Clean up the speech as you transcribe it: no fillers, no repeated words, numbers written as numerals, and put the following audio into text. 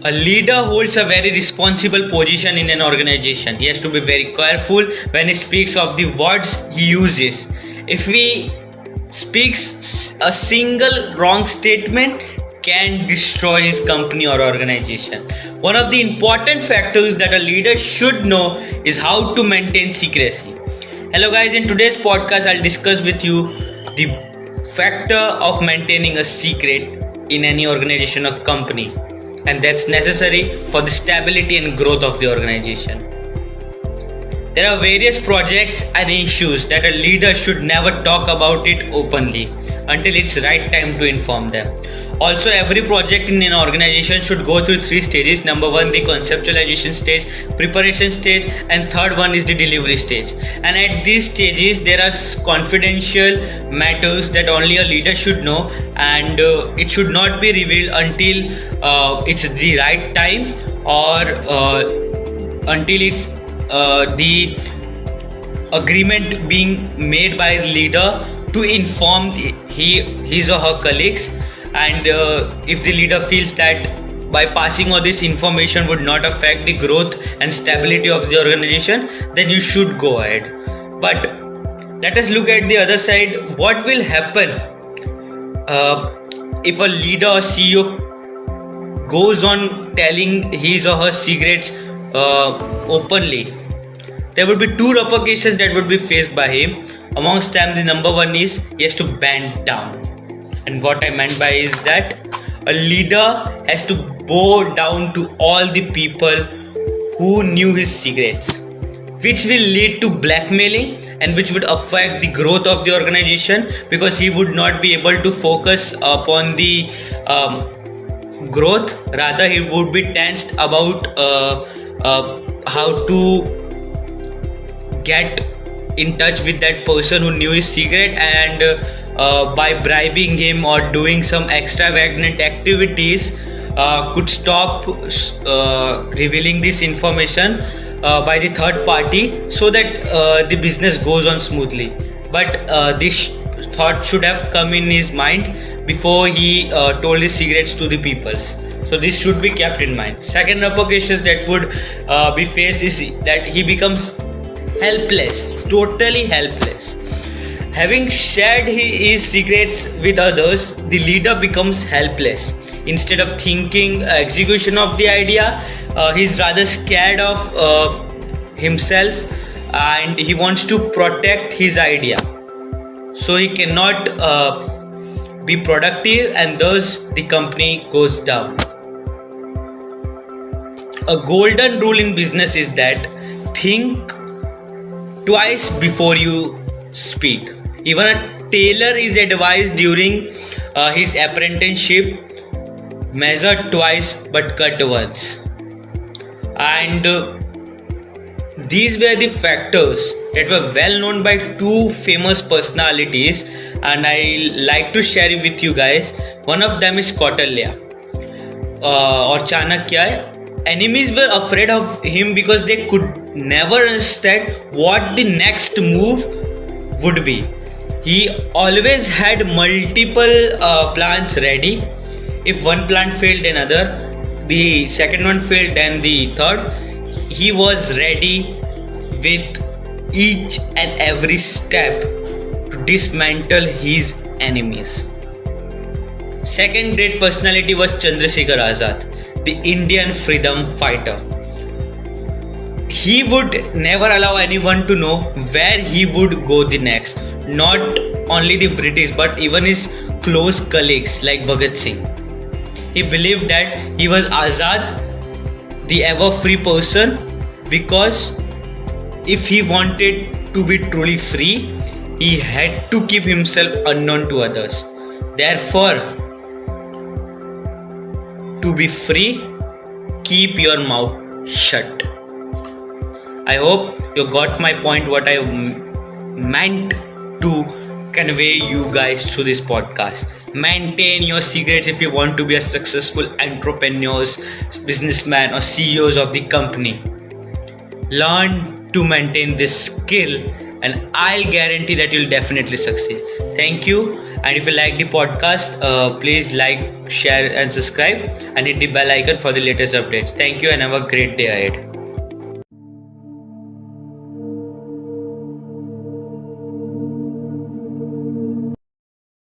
A leader holds a very responsible position in an organization. He has to be very careful when he speaks of the words he uses. If he speaks a single wrong statement, can destroy his company or organization. One of the important factors that a leader should know is how to maintain secrecy. Hello guys, in today's podcast I'll discuss with you the factor of maintaining a secret in any organization or company, and that's necessary for the stability and growth of the organization. There are various projects and issues that a leader should never talk about it openly until it's right time to inform them. Also, every project in an organization should go through 3 stages. Number 1, the conceptualization stage, preparation stage, and third one is the delivery stage. And at these stages, there are confidential matters that only a leader should know, and it should not be revealed until it's the right time, or until it's the agreement being made by the leader to inform his or her colleagues. And if the leader feels that by passing all this information would not affect the growth and stability of the organization, then you should go ahead. But let us look at the other side. What will happen if a leader or CEO goes on telling his or her secrets openly? There would be 2 repercussions that would be faced by him. Amongst them, the number 1 is he has to bend down. And what I meant by is that a leader has to bow down to all the people who knew his secrets, which will lead to blackmailing and which would affect the growth of the organization, because he would not be able to focus upon the growth. Rather, he would be tensed about how to get in touch with that person who knew his secret, and by bribing him or doing some extravagant activities could stop revealing this information by the third party, so that the business goes on smoothly. But this thought should have come in his mind before he told his secrets to the people. So this should be kept in mind. Second repercussions that would be faced is that he becomes helpless, totally helpless. Having shared his secrets with others, the leader becomes helpless. Instead of thinking execution of the idea, he's rather scared of himself, and he wants to protect his idea. So he cannot be productive, and thus the company goes down. A golden rule in business is that think twice before you speak. Even a tailor is advised during his apprenticeship, measure twice but cut once. And these were the factors that were well known by 2 famous personalities, and I like to share it with you guys. One of them is Kautilya or Chanakya. Enemies were afraid of him because they could never understand what the next move would be. He always had multiple plans ready. If one plan failed, another, the second one failed, then the third. He was ready with each and every step to dismantle his enemies. Second great personality was Chandrasekhar Azad, the Indian freedom fighter. He would never allow anyone to know where he would go the next. Not only the British, but even his close colleagues like Bhagat Singh. He believed that he was Azad, the ever free person, because if he wanted to be truly free, he had to keep himself unknown to others. Therefore, to be free, keep your mouth shut. I hope you got my point, what I meant to convey you guys through this podcast. Maintain your secrets if you want to be a successful entrepreneurs, businessman, or CEOs of the company. Learn to maintain this skill, and I'll guarantee that you'll definitely succeed. Thank you, And if you like the podcast, please like, share, and subscribe, and hit the bell icon for the latest updates. Thank you, and have a great day ahead.